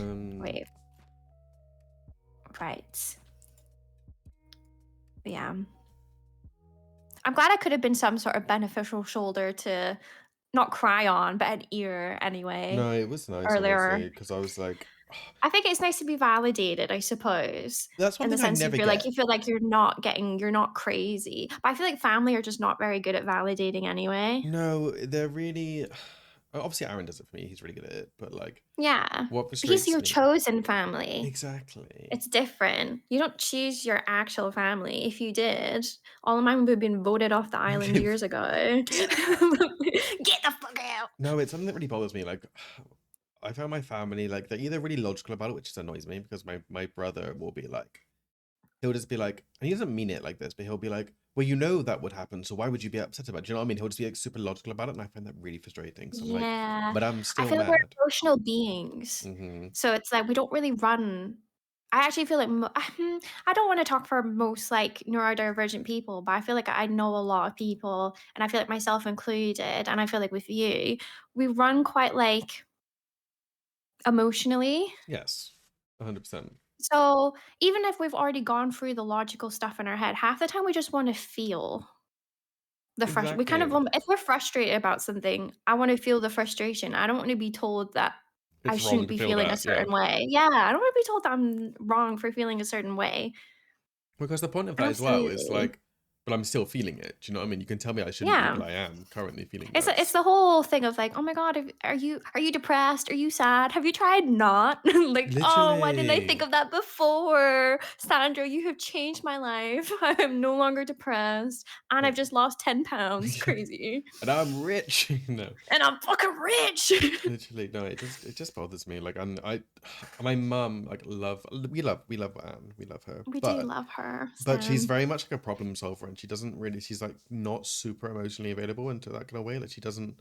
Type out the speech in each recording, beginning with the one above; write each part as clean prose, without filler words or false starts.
Um, Wait, right. Yeah. I'm glad I could have been some sort of beneficial shoulder to not cry on, but an ear anyway no, it was nice, earlier. honestly, because I was like, I think it's nice to be validated, I suppose, that's one in the thing I sense never you get. feel like you're not crazy. But I feel like family are just not very good at validating anyway. No, they're really. Obviously, Aaron does it for me. He's really good at it. But like, Yeah. what He's frustrates your me chosen family. exactly. It's different. You don't choose your actual family. If you did, all of mine would have been voted off the island years ago. Get out. Get the fuck out. No, it's something that really bothers me. Like, I found my family like they're either really logical about it, which just annoys me because my brother will be like, he'll just be like, and he doesn't mean it like this, but he'll be like, well, you know that would happen, so why would you be upset about it? Do you know what I mean? He'll just be like super logical about it, and I find that really frustrating. So I'm like, Yeah. but I'm I still feel like we're mad. emotional beings. Hmm. So it's like we don't really run. I actually feel like I don't want to talk for most like neurodivergent people, but I feel like I know a lot of people, and I feel like myself included, and I feel like with you, we run quite like emotionally. Yes, 100%. So even if we've already gone through the logical stuff in our head, half the time we just want to feel the frustration. We kind of Exactly. if we're frustrated about something, I want to feel the frustration. I don't want to be told that I It's wrong shouldn't to be feel feeling a that. Yeah. certain way. Yeah, I don't want to be told that I'm wrong for feeling a certain way. Because the point of that as well is Absolutely. like, but I'm still feeling it. Do you know what I mean? You can tell me I shouldn't be, but Yeah. I am currently feeling It's that. the whole thing of like, "Oh my god, are you depressed? Are you sad? Have you tried not?" Like, "Oh, why didn't I think Literally. of that before? Sandra, you have changed my life. I am no longer depressed, and I've Like, just lost 10 pounds. Crazy. and I'm rich. No, And I'm fucking rich." literally, no. It just bothers me. Like, my mum like we love Anne. We love her, We do but love her, she's Stan. very much like a problem solver, and she doesn't really. She's like not super emotionally available into that kind of way. Like, she doesn't.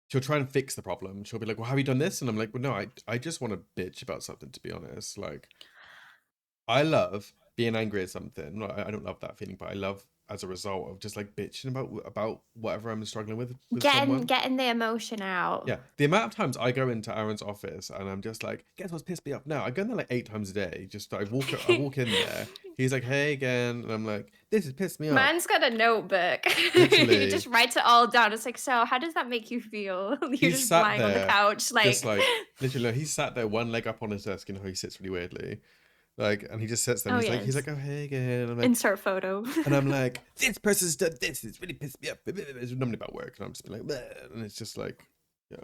She'll try and fix the problem. She'll be like, "Well, have you done this?" And I'm like, "Well, no. I just want to bitch about something. To be honest, like." I love being angry at something. I don't love that feeling, but I love as a result of just like bitching about whatever I'm struggling with someone. Getting the emotion out. Yeah, the amount of times I go into Aaron's office and I'm just like, guess what's pissed me off now? I go in there like 8 times a day. Just I walk in there. He's like, hey again, and I'm like, this has pissed me off. Man's got a notebook. He Literally, just writes it all down. It's like, "So, how does that make you feel?" You're he's just sat lying on the there, couch just like, like literally, he's sat there one leg up on his desk. You know how he sits really weirdly, like, and he just sits there. And "Oh, he's yes. like, oh hey again. I'm like, Insert photo." And I'm like, this person's done this. It's really pissed me off. It's normally about work, and I'm just like, bleh. And it's just like, yeah,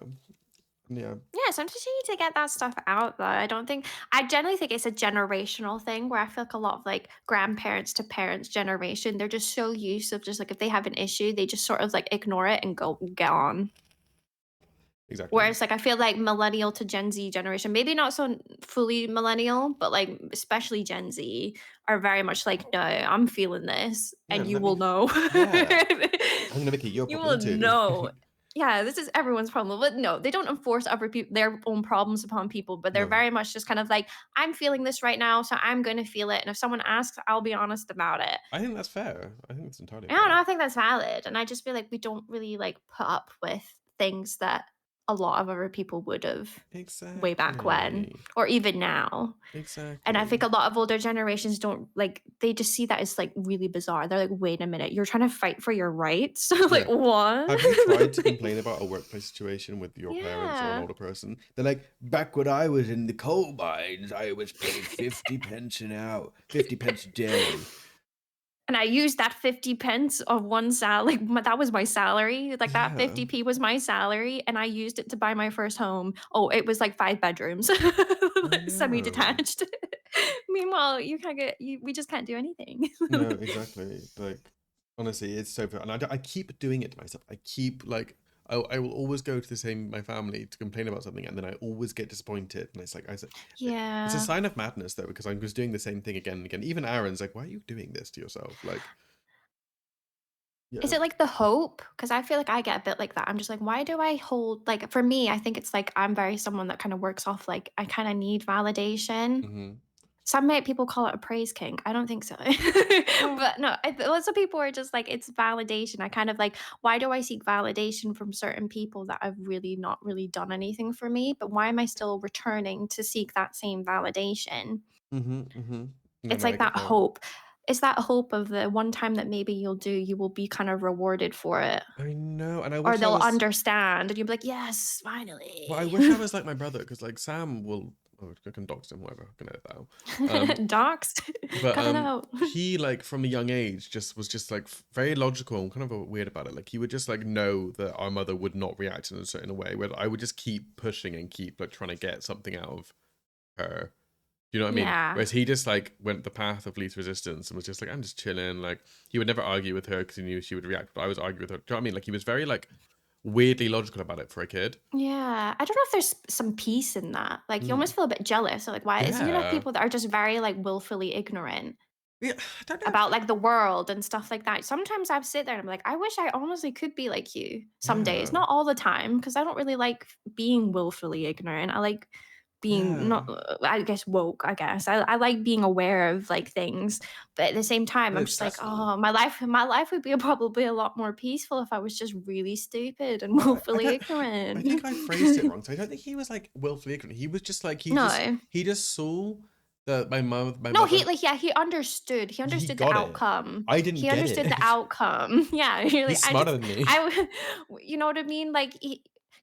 yeah, Yeah, sometimes you need to get that stuff out though. I generally think it's a generational thing where I feel like a lot of like grandparents to parents generation, they're just so used to just like if they have an issue, they just sort of like ignore it and go get on. exactly. Whereas like I feel like millennial to Gen Z generation, maybe not so fully millennial, but like especially Gen Z are very much like, no, I'm feeling this Yeah, and and you let me. will know. Yeah, I'm gonna make it your You problem will too. know. Yeah, this is everyone's problem. But no, they don't enforce their own problems upon people, but they're No, very much just kind of like, I'm feeling this right now, so I'm going to feel it. And if someone asks, I'll be honest about it. I think that's fair. I think it's entirely I don't fair. know. I think that's valid. And I just feel like we don't really like put up with things that a lot of other people would have way back when Exactly. or even now. And I think Exactly. a lot of older generations don't like they just see that as like really bizarre. They're like, wait a minute, you're trying to fight for your rights? Like Yeah. what? Have you tried to complain about a workplace situation with your parents or an Yeah. older person? They're like, back when I was in the coal mines, I was paid 50 pence an hour, 50 pence a day. And I used that 50 pence of one salary. That was my salary. Like that Yeah. 50p was my salary. And I used it to buy my first home. Oh, it was like 5 bedrooms, I semi know. detached. Meanwhile, we just can't do anything. No, exactly. Like, honestly, it's so fair. And I keep doing it to myself. I keep, like, I will always go to the same, my family to complain about something, and then I always get disappointed. And it's like, it's a Yeah. sign of madness, though, because I'm just doing the same thing again and again. Even Aaron's like, why are you doing this to yourself? Like, Is yeah. it like the hope? Because I feel like I get a bit like that. I'm just like, why do I hold like for me, I think it's like I'm very someone that kind of works off like I kind of need validation. Hmm. Some may people call it a praise kink. I don't think so. Well, But no, lots of people are just like, it's validation. I kind of like, why do I seek validation from certain people that I've really not really done anything for me? But why am I still returning to seek that same validation? no, It's no, I like get that that. hope. It's that hope of the one time that maybe you will be kind of rewarded for it. I know, and I Or wish I they'll was. understand and you'll be like, yes, Well, I finally. wish I was like my brother, because like Sam will. Oh, I can dox him, whatever. I can edit that out. Doxed. But Cut it out. he like from a young age just was just like very logical and kind of weird about it. Like he would just like know that our mother would not react in a certain way. Where I would just keep pushing and keep like trying to get something out of her. You know what I mean? Yeah. Whereas he just like went the path of least resistance and was just like, I'm just chilling. Like he would never argue with her because he knew she would react. But I was arguing with her. Do you know what I mean? Like he was very like weirdly logical about it for a kid. Yeah, I don't know if there's some peace in that. Like, you Mm. almost feel a bit jealous. So, like, why isn't you like Yeah. people that are just very like willfully ignorant Yeah. I don't know. about like the world and stuff like that? Sometimes I sit there and I'm like, I wish I honestly could be like you some days. Yeah. Not all the time, because I don't really like being willfully ignorant. I like being Yeah. not, I guess, woke, I guess. I like being aware of like things. But at the same time, I'm No, just like, definitely. oh, my life would be probably a lot more peaceful if I was just really stupid and Well, I willfully don't. I think ignorant. I phrased it wrong. So I don't think he was like willfully ignorant. He was just like No. he just saw that my No, he mother. like, yeah, he understood. He He understood the got it. outcome. I didn't He get understood the it. outcome. Yeah, you're like, He's smarter than me. you know what I mean? Like,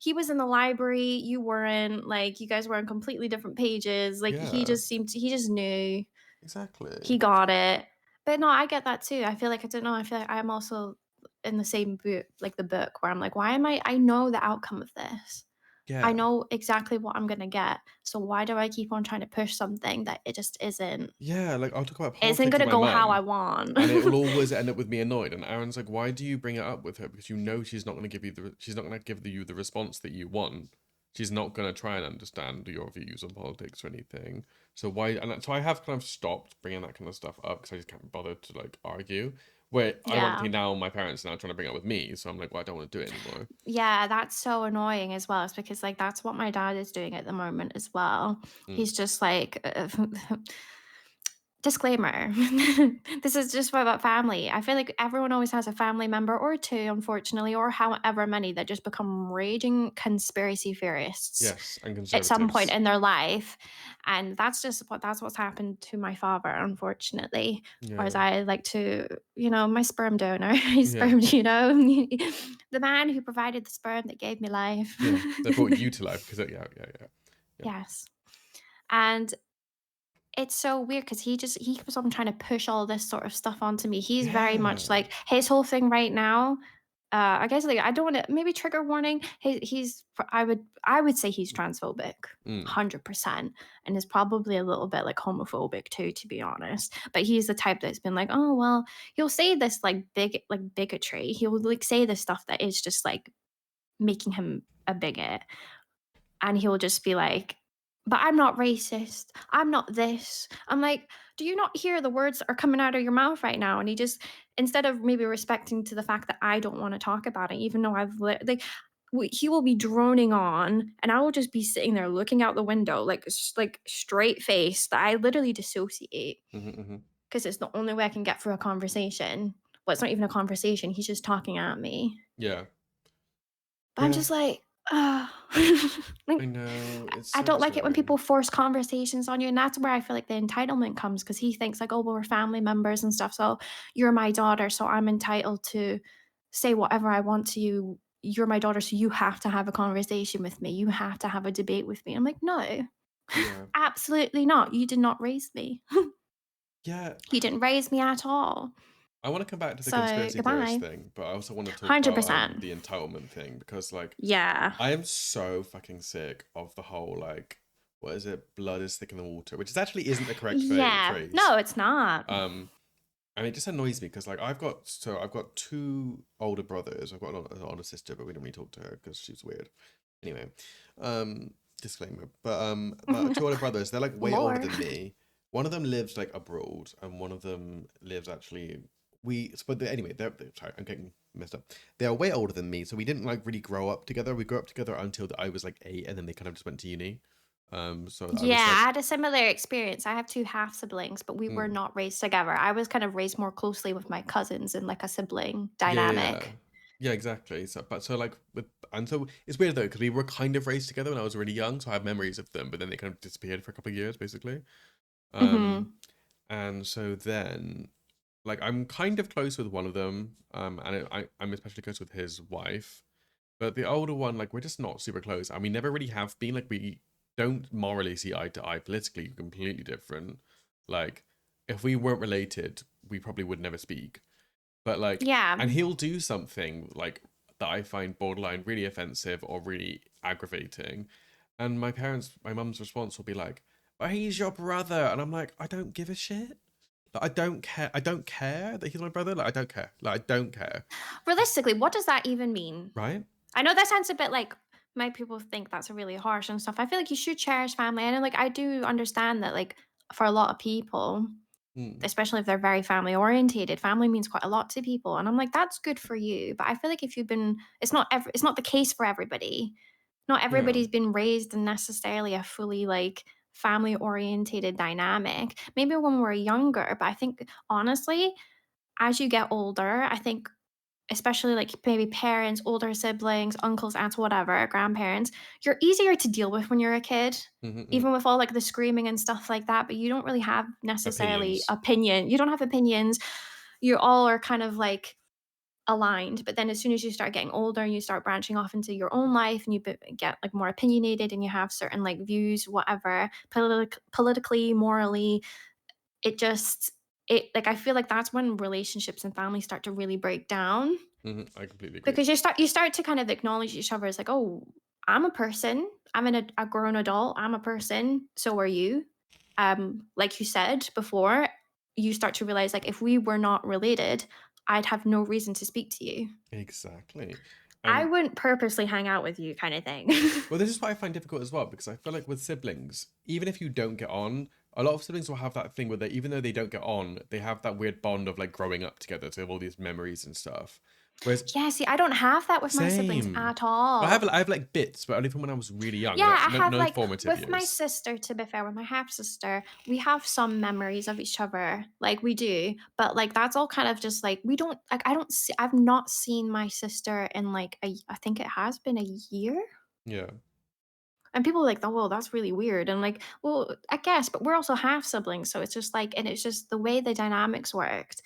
he was in the library, you weren't, like, you guys were on completely different pages, like, Yeah. he just knew. Exactly. He got it. But no, I get that too. I feel like I don't know, I feel like I'm also in the same boot, like the book, where I'm like, "Why am I know the outcome of this. I Yeah. know exactly what I'm gonna get, so why do I keep on trying to push something that it just Yeah. Like I'll talk about isn't politics with gonna my go how I mum, want?" and it will always end up with me annoyed. And Aaron's like, "Why do you bring it up with her? Because you know she's not going to give you she's not going to give you the response that you want. She's not going to try and understand your views on politics or anything. So why?" And so I have kind of stopped bringing that kind of stuff up because I just can't bother to like argue. Where ironically Yeah. now my parents are now trying to bring it up with me, so I'm like, well, I don't want to do it anymore. Yeah, that's so annoying as well. It's because, like, that's what my dad is doing at the moment as well. Mm. He's just like, disclaimer. This is just about family. I feel like everyone always has a family member or two, unfortunately, or however many that just become raging conspiracy theorists Yes, and at some point conservatives. in their life. And that's what's happened to my father, unfortunately. Whereas Yeah, I like to, my sperm donor, he's yeah, sperm, the man who provided the sperm that gave me life. yeah. They brought you to life because yeah, yeah, yeah, yeah, Yes. And it's so weird because he keeps on trying to push all this sort of stuff onto me. He's very much yeah. like his whole thing right now. I guess like I don't want to maybe trigger warning. I would say he's transphobic, Mm. 100%, and is probably a little bit like homophobic too, to be honest. But he's the type that's been like, oh well, he'll say this like bigotry. He'll like say this stuff that is just like making him a bigot. And he'll just be like, "But I'm not racist. I'm not this." I'm like, "Do you not hear the words that are coming out of your mouth right now?" And he just, instead of maybe respecting to the fact that I don't wanna talk about it, even though like, he will be droning on, and I will just be sitting there looking out the window, like straight face, that I literally dissociate Hmm, hmm. because it's the only way I can get through a conversation. Well, it's not even a conversation, he's just talking at me. Yeah, But I'm yeah. just like, "Ugh." I Like, know it's I so don't like it when people disturbing. force conversations on you, and that's where I feel like the entitlement comes because he thinks like, "Oh, well, we're family members and stuff, so you're my daughter, so I'm entitled to say whatever I want to you. You're my daughter, so you have to have a conversation with me. You have to have a debate with me." I'm like, "No, Yeah, absolutely not. You did not raise me. yeah. You didn't raise me at all. I want to come back to the So conspiracy theorist goodbye." thing, but I also want to talk about 100%. the entitlement thing because like Yeah. I am so fucking sick of the whole like what is it, blood is thicker than water, which is actually isn't the correct Yeah. phrase. No, it's not. Um, and it just annoys me because like I've got two older brothers. I've got an older sister, but we don't really talk to her because she's weird. Anyway, disclaimer. But my two older brothers, they're like way older Lore. than me. One of them lives like abroad, and one of them lives actually. Anyway, sorry, I'm getting messed up. They are way older than me, so we didn't like really grow up together. We grew up together until I was like 8, and then they kind of just went to uni. So I Yeah, was like, I had a similar experience. I have 2 half siblings, but we were mm, not raised together. I was kind of raised more closely with my cousins in like a sibling yeah, yeah, yeah. dynamic. Yeah, exactly. So like so it's weird though because we were kind of raised together when I was really young, so I have memories of them, but then they kind of disappeared for a couple of years, basically. Um, Mhm. and so then like I'm kind of close with one of them, I'm especially close with his wife. But the older one, like we're just not super close, and we never really have been. Like we don't morally see eye to eye. Politically, completely different. Like if we weren't related, we probably would never speak. But like, Yeah. and he'll do something like that I find borderline really offensive or really aggravating, and my mum's response will be like, "But he's your brother," and I'm like, I don't give a shit. Like, I don't care. I don't care that he's my brother. Like I don't care. Like I don't care. Realistically, what does that even mean? Right? I know that sounds a bit like my people think that's really harsh and stuff. I feel like you should cherish family. And like I do understand that like for a lot of people, Mm. especially if they're very family orientated, family means quite a lot to people. And I'm like, that's good for you. But I feel like if you've been it's not the case for everybody. Not Yeah. everybody's been raised in necessarily a fully like family orientated dynamic. Maybe when we're younger, but I think honestly, as you get older, I think especially like maybe parents, older siblings, uncles, aunts, whatever, grandparents, you're easier to deal with when you're a kid, Mm-hmm. even with all like the screaming and stuff like that. But you don't really have necessarily Opinions. opinion. You don't have opinions. You all are kind of like aligned. But then as soon as you start getting older and you start branching off into your own life and get like more opinionated and you have certain like views, whatever, politically, morally, it just it like I feel like that's when relationships and families start to really break down I completely agree. because you start to kind of acknowledge each other as like, "Oh, I'm a person. I'm a grown adult. I'm a person. So are you." Like you said before, you start to realize like if we were not related, I'd have no reason to speak to you. Exactly. I And wouldn't purposely hang out with you kind of thing. well, this is what I find difficult as well because I feel like with siblings, even if you don't get on, a lot of siblings will have that thing where they, even though they don't get on, they have that weird bond of like growing up together to have all these memories and stuff. Whereas Yeah, see, I don't have that with my siblings same, at all. I have like bits, but only from when I was really young. Yeah, I No, have no like formative with my years. sister, to be fair, with my half sister, we have some memories of each other. Like we do, but like that's all kind of just like we don't like I don't see I've not seen my sister in like I think it has been a year. Yeah. And people are like, "Oh, well, that's really weird." And like, well, I guess, but we're also half siblings, so it's just like, and it's just the way the dynamics worked.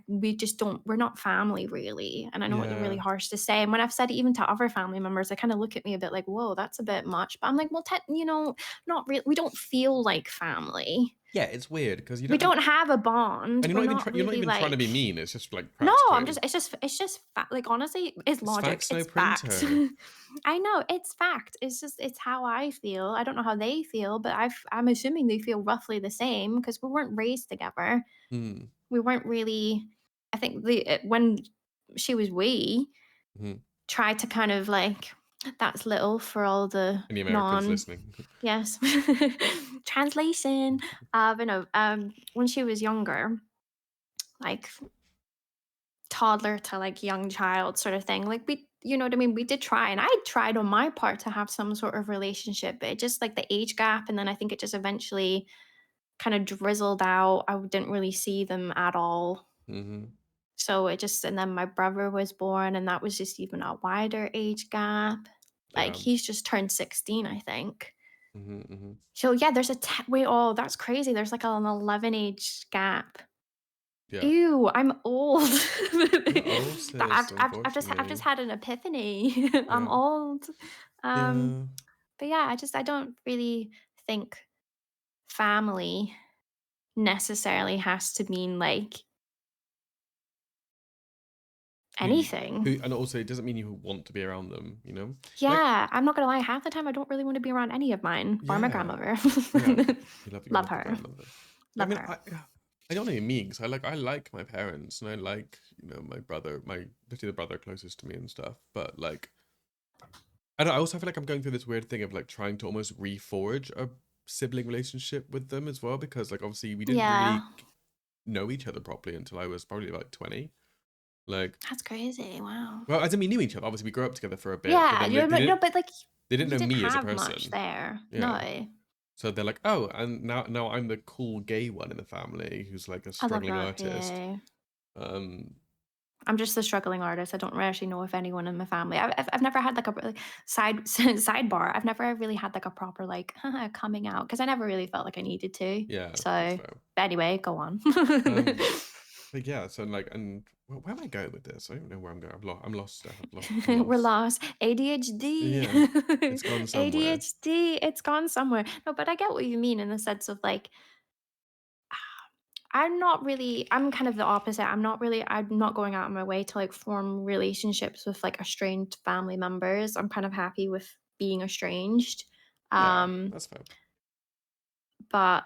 We just don't. We're not family really, and I know it's really Yeah. harsh to say. And when I've said it even to other family members, they kind of look at me a bit like, "Whoa, that's a bit much." But I'm like, "Well, not really. We don't feel like family. Yeah, it's weird because you We don't, don't have a bond. and We're not you're not really even trying to be like." mean. It's just like No, I'm practically, just like, honestly, it's it's logic, facts, no it's fact. printer. I know, it's fact. It's how I feel. I don't know how they feel, but I'm assuming they feel roughly the same because we weren't raised together. Mm. We weren't really I think when she was wee, Mm-hmm. tried to kind of like that's little for all the Any Americans non listening? yes. Translation. But no, when she was younger, like toddler to like young child sort of thing. Like we you know what I mean? We did try and I tried on my part to have some sort of relationship, but it just like the age gap and then I think it just eventually kind of drizzled out. I didn't really see them at all. Mm-hmm. So it just and then my brother was born and that was just even a wider age gap. Like Yeah. he's just turned 16, I think. Mm-hmm. Mm-hmm. So yeah, there's a wait, oh, that's crazy. There's like an 11 age gap. Yeah. Ew, I'm old. You're old, That sis, I've just unfortunately. had an epiphany. I'm Yeah. old. Um, Yeah. but yeah, I don't really think family necessarily has to mean like Who you, anything. who, and also it doesn't mean you want to be around them, you know? Like, Yeah, I'm not gonna lie, half the time I don't really want to be around any of mine, bar my yeah. grandmother. Yeah. You Love love your her. grandmother. I Love mean, her. I don't know what you mean, because I like my parents, and I like, you know, my brother, especially the brother closest to me and stuff, but like, I don't. I also feel like I'm going through this weird thing of like trying to almost reforge a sibling relationship with them as well, because like obviously we didn't Yeah. really know each other properly until I was probably like 20. Like, That's crazy. Wow. well, as in we knew each other. Obviously, we grew up together for a bit, but Yeah, then you they know, no, didn't. but like they didn't You know didn't me as a have much person. there. Yeah. No. So they're like, oh, and now I'm the cool gay one in the family who's like a I love struggling that. artist. Yeah. Um, I'm just a struggling artist. I don't actually know if anyone in my family. I've never had like a like, sidebar. I've never really had like a proper like coming out because I never really felt like I needed to. yeah, that's So fair. anyway, go on. Um, but yeah, so like, and where am I going with this? I don't know where I'm going. I'm lost. Steph. I'm We're lost. lost. ADHD. Yeah, it's gone somewhere. ADHD. It's gone somewhere. No, but I get what you mean in the sense of like I'm kind of the opposite. I'm not going out of my way to like form relationships with like estranged family members. I'm kind of happy with being estranged. Yeah, Um, that's fair. but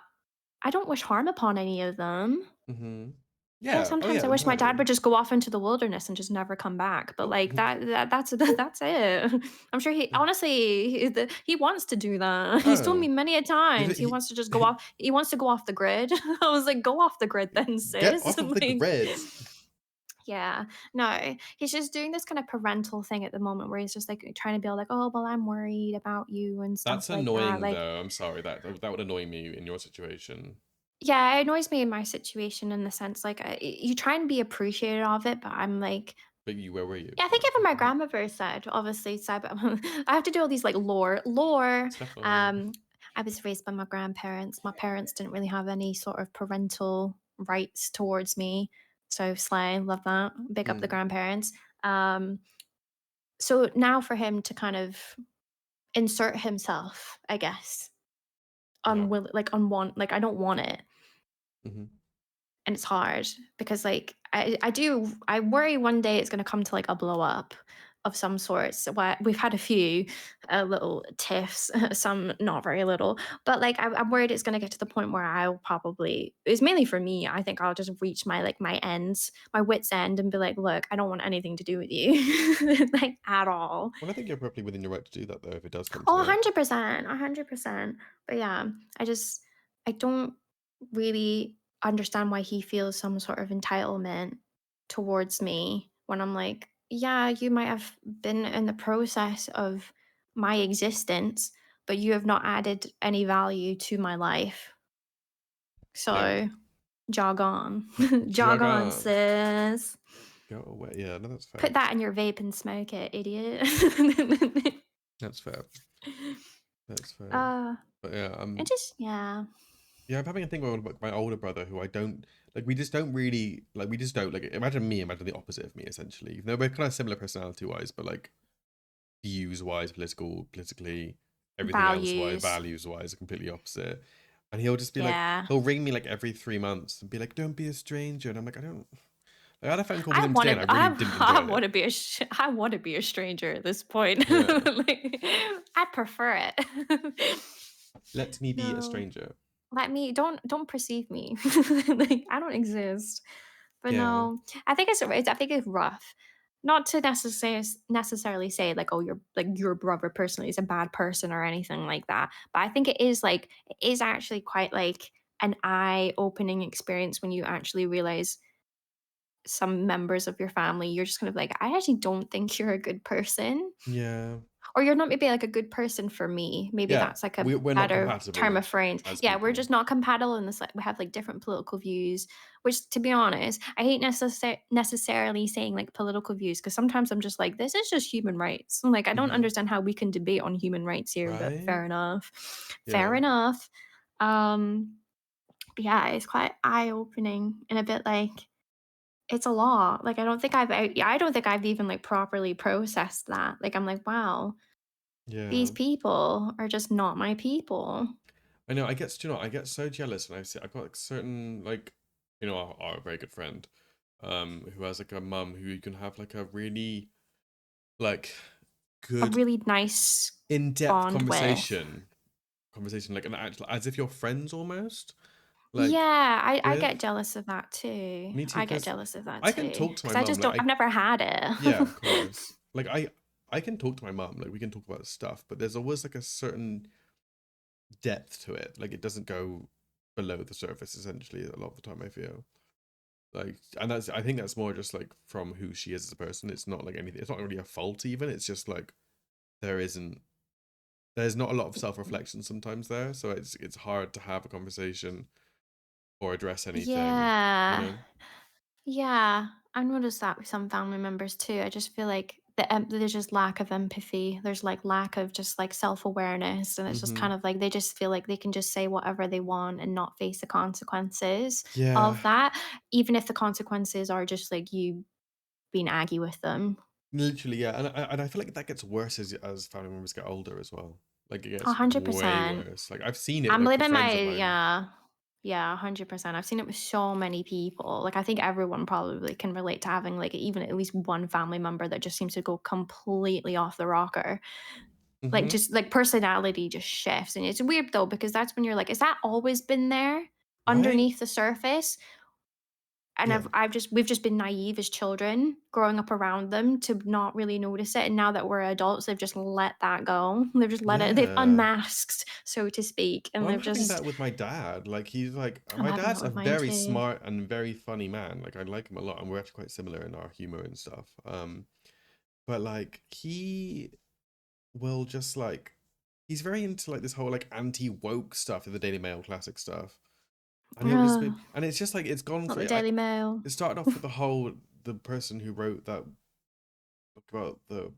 I don't wish harm upon any of them. Mm-hmm. Yeah, Yeah. Oh sometimes yeah, I wish my dad entirely. would just go off into the wilderness and just never come back. But Oh, like that's that's it. I'm sure he honestly he wants to do that. He's told me oh, many a times he wants to just go off. He wants to go off the grid. I was like, go off the grid then, get sis. off of the Like, grid. yeah, no, he's just doing this kind of parental thing at the moment where he's just like trying to be all like, oh, well, I'm worried about you and stuff That's like that. annoying Like, though. I'm sorry that would annoy me in your situation. yeah, it annoys me in my situation in the sense like you try and be appreciative of it, but I'm like, But where were you? yeah, I think even my grandmother said, obviously, I have to do all these like lore. Steph. Um, I was raised by my grandparents. My parents didn't really have any sort of parental rights towards me. So slay, love that. Big up the Mm, grandparents. Um, so now for him to kind of insert himself, I guess, yeah. unwant, like I don't want it. Hmm. And it's hard because like I worry one day it's going to come to like a blow up of some sorts where we've had a few little tiffs, some not very little, but like I'm worried it's going to get to the point where I'll probably, it's mainly for me, I think I'll just reach my like my ends, my wits end, and be like, look, I don't want anything to do with you like at all. Well, I think you're probably within your right to do that though, if it does come Oh, to it. 100%, 100%. But yeah, I don't really understand why he feels some sort of entitlement towards me when I'm like, yeah, you might have been in the process of my existence, but you have not added any value to my life. Yeah. So jog on. Jog on, Jargon. sis. Go away. Yeah, no, that's fair. Put that in your vape and smoke it, idiot. That's fair. That's fair. uh, But yeah, and just, yeah. yeah, I'm having a thing with my older brother who I don't like. We just don't really like. We just don't like. Imagine the opposite of me, essentially. Even though we're kind of similar personality wise, but like views wise, politically, everything else wise, Values. values wise, are completely opposite. And he'll just be like, Yeah. he'll ring me like every 3 months and be like, "Don't be a stranger," and I'm like, I don't. Like, I had a phone call with I him today, wanna and I really I didn't I enjoy it. wanna be I wanna be a stranger at this point. Yeah, Like, I prefer it. let me be a No. stranger. Let me don't perceive me. Like, I don't exist. But Yeah, no, I think it's rough. Not to necessarily say, like, "Oh, your brother personally is a bad person," or anything like that, but I think it is actually quite, like, an eye-opening experience when you actually realize some members of your family, you're just kind of like, "I actually don't think you're a good person." yeah, Or you're not maybe like a good person for me. Maybe yeah. that's like a We're not better term compatible of phrase. as Yeah, we're people. just not compatible in this, like, we have like different political views, which to be honest, I hate necessarily saying like political views because sometimes I'm just like, this is just human rights. Like, I don't Hmm. understand how we can debate on human rights here, but Right? fair enough. Fair Yeah, enough. Um, but yeah, it's quite eye opening and a bit like it's a lot. Like, I don't think I've even, like, properly processed that. Like, I'm like, "Wow, yeah. these people are just not my people." I know. I get so jealous, and I see I've got like certain like, our very good friend, who has like a mum who you can have like a really like A good really nice in-depth bond with. conversation like an actual as if you're friends almost. Like, Yeah, I get with jealous of that too. me too, I get because jealous of that I can too talk to my because I mum just like don't I've never had yeah, it. of course. Like I can talk to my mum, like we can talk about stuff, but there's always like a certain depth to it. Like it doesn't go below the surface essentially a lot of the time, I feel. Like, and I think that's more just like from who she is as a person. It's not like anything, it's not really a fault even. It's just like there isn't there's not a lot of self-reflection sometimes there, so it's hard to have a conversation or address anything, you Yeah. know? Yeah, I've noticed that with some family members too. I just feel like there's just lack of empathy. There's like lack of just like self awareness, and it's just Mhm. kind of like they just feel like they can just say whatever they want and not face the consequences Yeah. of that, even if the consequences are just like you being aggy with them. Literally, yeah, and I feel like that gets worse as family members get older as well. Like, it A gets hundred way percent. worse. Like, I've seen it, I'm like, with blaming friends my of mine. yeah. Yeah, 100%. I've seen it with so many people. Like, I think everyone probably can relate to having, like, even at least one family member that just seems to go completely off the rocker. Like, Mhm. just like personality just shifts. And it's weird though, because that's when you're like, is that always been there Right? underneath the surface? And Yeah. we've just been naive as children growing up around them to not really notice it. And now that we're adults, they've just let that go. They've just let it, they've Yeah. unmasked, so to speak. And Well, I'm they've having just, that with my dad. Like, he's like I'm my having that dad's a with mine very too. smart and very funny man. Like, I like him a lot, and we're actually quite similar in our humor and stuff. But like, he will just like he's very into like this whole like anti-woke stuff in the Daily Mail classic stuff. And he'll just be, Ugh, and it's just like it's gone not for the I Daily Mail. it started off with the person who wrote that book about the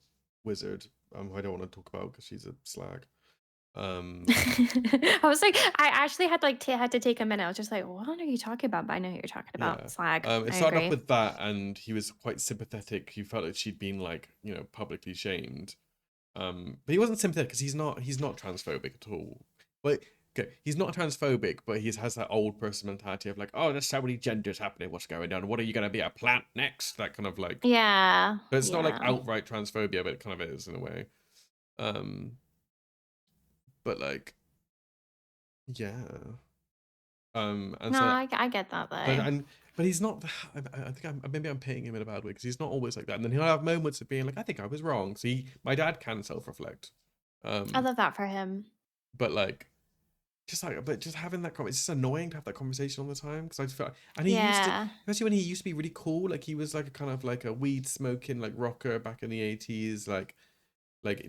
wizard, I don't want to talk about because she's a slag. Um I was like, I actually had like had to take a minute. I was just like, what are you talking about? But I know who you're talking about. yeah. Slag. It I started off agree. with that, and he was quite sympathetic. He felt like she'd been like, publicly shamed. But he wasn't sympathetic because he's not transphobic at all. But okay, he's not transphobic, but he has that old person mentality of like, oh, there's so many genders happening. What's going on? What are you going to be, a plant next? That kind of like. Yeah. But it's not like Yeah. outright transphobia, but it kind of is in a way. Um, but like, yeah. And No, so, I get that but though. and but he's not. I think maybe I'm painting him in a bad way because he's not always like that. And then he'll have moments of being like, I think I was wrong. See, my dad can self-reflect. I Um, love that for him. but like but just having that it's just annoying to have that conversation all the time because I just felt, and he used to, Yeah. especially when he used to be really cool, like he was like a kind of like a weed smoking like rocker back in the 80s, like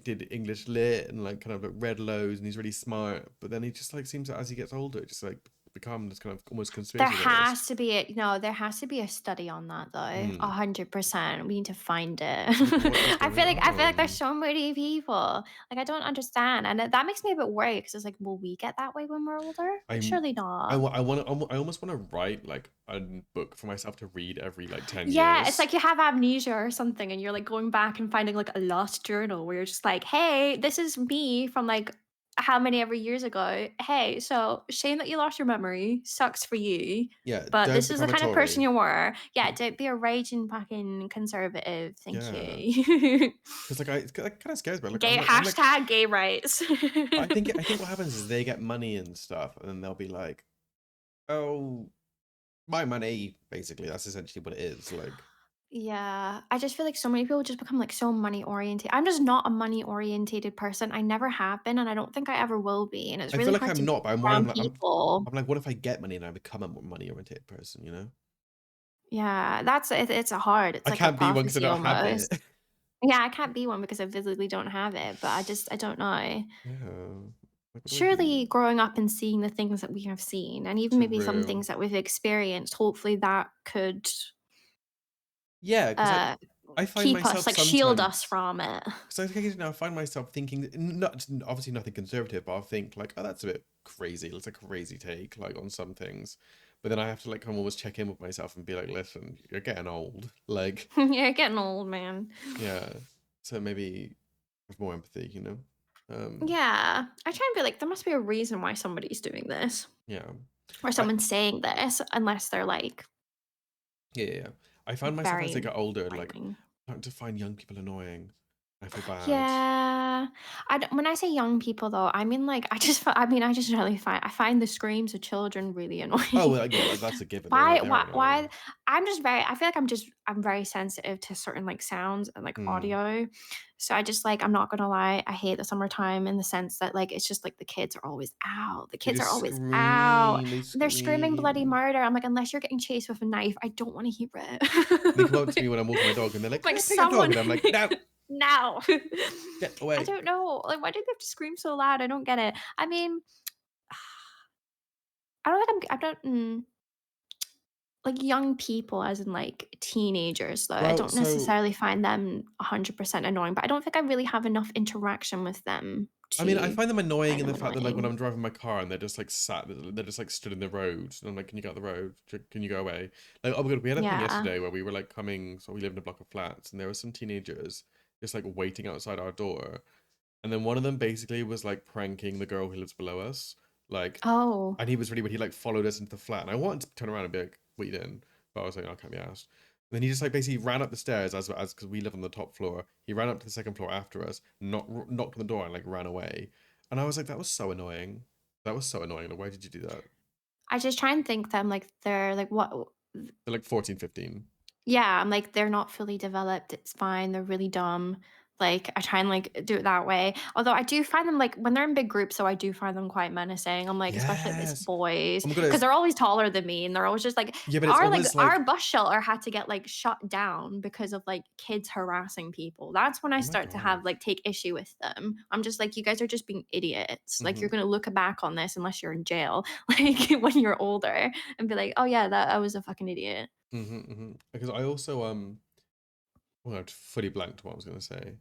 did English lit and like kind of like read loads, and he's really smart, but then he just like seems that as he gets older it just like becomes kind of almost There conspiracy theorist. has to be a no, there has to be a study on that though. Hmm. 100%. We need to find it. What's going I feel like there's on? so many people. Like I don't understand. And that makes me a bit worried because it's like, will we get that way when we're older? I'm Surely not. I want to, I almost want to write like a book for myself to read every like 10 Yeah, it's years. like you have amnesia or something and you're like going back and finding like a lost journal where you're just like, "Hey, this is me from like how many ever years ago. Hey, so shame that you lost your memory. Sucks for you. Yeah, But don't this is the become a kind of person Tory. you were. Yeah, don't be a raging fucking conservative. Thank Yeah. you." Because like it kind of scares me. Like Gay I'm like hashtag gay rights. I think what happens is they get money and stuff, and then they'll be like, "Oh, my money." Basically, that's essentially what it is. Like, Yeah, I just feel like so many people just become like so money oriented. I'm just not a money orientated person. I never have been, and I don't think I ever will be. And it's I really feel like hard to I'm be not, but I'm worried. around people. I'm like, what if I get money and I become a money oriented person? You know, Yeah, it's a hard. It's I like a can't be one because I prophecy don't have almost. it. Yeah, I can't be one because I physically don't have it, but I don't know. Yeah. Like, what do I Surely do? growing up and seeing the things that we have seen, and even maybe some True. things that we've experienced, hopefully that could Yeah, because uh I find keep us myself like shield us sometimes. from it. So occasionally I find myself thinking, not obviously nothing conservative, but I'll think like, oh, that's a bit crazy. It's a crazy take, like on some things. But then I have to like come almost check in with myself and be like, listen, you're getting old. Like, Yeah, getting old, man. yeah. So maybe have more empathy, you know? Um, Yeah, I try and be like, there must be a reason why somebody's doing this yeah. or I someone's saying this, unless they're yeah. I find like myself as I very get older, right like wing. starting to find young people annoying. I feel bad. Yeah. When I say young people though, I mean like I just really find the screams of children really Oh, annoying. well, yeah, that's a given. They're Why annoying. I feel like I'm very sensitive to certain like sounds and like Mm. audio. So I just like I'm not gonna lie, I hate the summertime in the sense that like it's just like the kids are always out. The They kids are just always out. scream. They And they're screaming bloody scream. murder. I'm like, unless you're getting chased with a knife, I don't want to hear They come up it. to me when I'm walking my dog and they're like, "Can Like I pet your dog?" someone And I'm like, "No." now. Get I away. don't know. Like, why do they have to scream so loud? I don't get it. I mean, I don't think I don't like young people as in like teenagers though. I Well, don't so necessarily find them 100% annoying, but I don't think I really have enough interaction with them I mean, I to find them annoying find in them the fact that like when annoying. I'm driving my car and they're just like they're just like stood in the road, and I'm like, can you get out the road? Can you go away? Like, oh my god, we had a thing Yeah. yesterday where we were like coming, so we live in a block of flats, and there were some teenagers just like waiting outside our door, and then one of them basically was like pranking the girl who lives below us, like, Oh. and he was really when he like followed us into the flat, and I wanted to turn around and be like, what you doing? But I was like, oh, I can't be asked. And then he just like basically ran up the stairs as because we live on the top floor. He ran up to the second floor after us, knocked on the door, and like ran away. And I was like, that was so annoying. That was so annoying. Like, why did you do that? I just try and think them like they're like what They're like 14, 15. yeah, I'm like, they're not fully developed, it's fine, they're really dumb. Like, I try and, like, do it that way. Although I do find them, like when they're in big groups, so I do find them quite menacing. I'm like, especially if it's Yes. boys, Oh my god, because it's 'cause they're always taller than me, and they're always just like yeah, but it's always our like, bus shelter had to get, like, shut down because of, like, kids harassing people. That's when I oh my start to god. have, like, take issue with them. I'm just like, "You guys are just being idiots." Like, Mm-hmm, you're gonna look back on this unless you're in jail, like, when you're older and be like, "Oh, yeah, that I was a fucking idiot." mm-hmm, mm-hmm. Because I also well, I fully blanked what I was gonna say.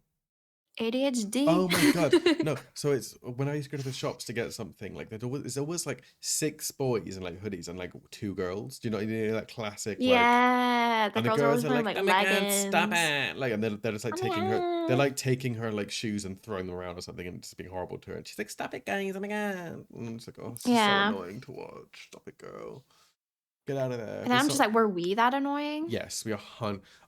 ADHD. Oh my god. No, so it's when I used to go to the shops to get something, like there's always like six boys in like hoodies and like two girls. Do you know that classic like Yeah, the and the girls are girls always are wearing, like, like, oh my god, stop leggings. it. Like and they're just like I'm like, taking her they're "Ah." like taking her like shoes and throwing them around or something and just being horrible to her. And she's like, stop it, guys, oh my god. And I'm just like, oh, this is so Yeah. annoying to watch. Stop it, girl. Get out of there. And then There's I'm just so like, "Were we that annoying?" yes, we are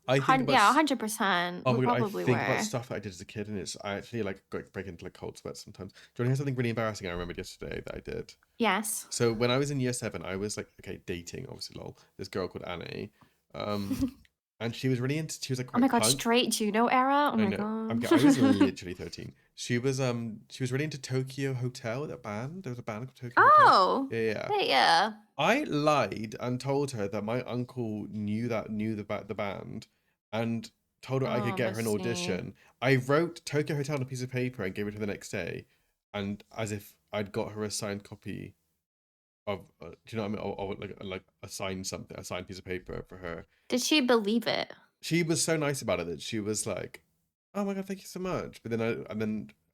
I think about Yeah, 100%. oh We my god, I probably think about were. stuff that I did as a kid, and it's I actually like break into like cold sweats sometimes. Do you want to hear something really embarrassing I remembered yesterday that I did? Yes. So when I was in year seven, I was like, okay, dating, obviously, lol. This girl called Annie, um, and she was really into. She was like Oh my quite god, punk. straight Juno era? Oh I my know. god. I was literally 13. She was really into Tokyo Hotel. That band. There was a band called Tokyo Hotel. Oh. Yeah, yeah, yeah. Hey, yeah. I lied and told her that my uncle knew the band and told her I could Oh, get her an missy. audition. I wrote Tokyo Hotel on a piece of paper and gave it to her the next day, and as if I'd got her a signed copy of do you know what I mean? Of like a signed something, a signed piece of paper for her. Did she believe it? She was so nice about it that she was like, "Oh my god, thank you so much." But then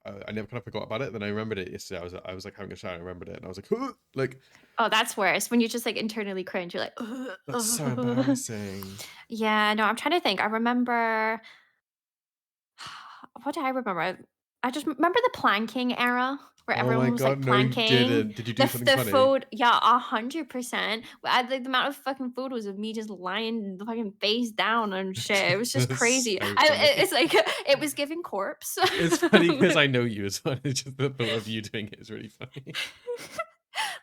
I never kind of forgot about it. Then I remembered it yesterday. I was like having a shower. I remembered it, and I was like, "Huh!" Like Oh, that's worse. When you just, like, internally cringe, you're like, "Ugh, that's so ugh." embarrassing. Yeah, no, I'm trying to think. I remember what do I remember? I just remember the planking era where Oh my everyone was, god, like, no, you planking. didn't. Did you do something The funny? photo yeah, 100%. I the amount of fucking photos of me just lying the fucking face down and shit, it was just That's crazy. so It's funny. like it was giving corpse. It's funny because I know you as well. It's just the thought of you doing it is really funny.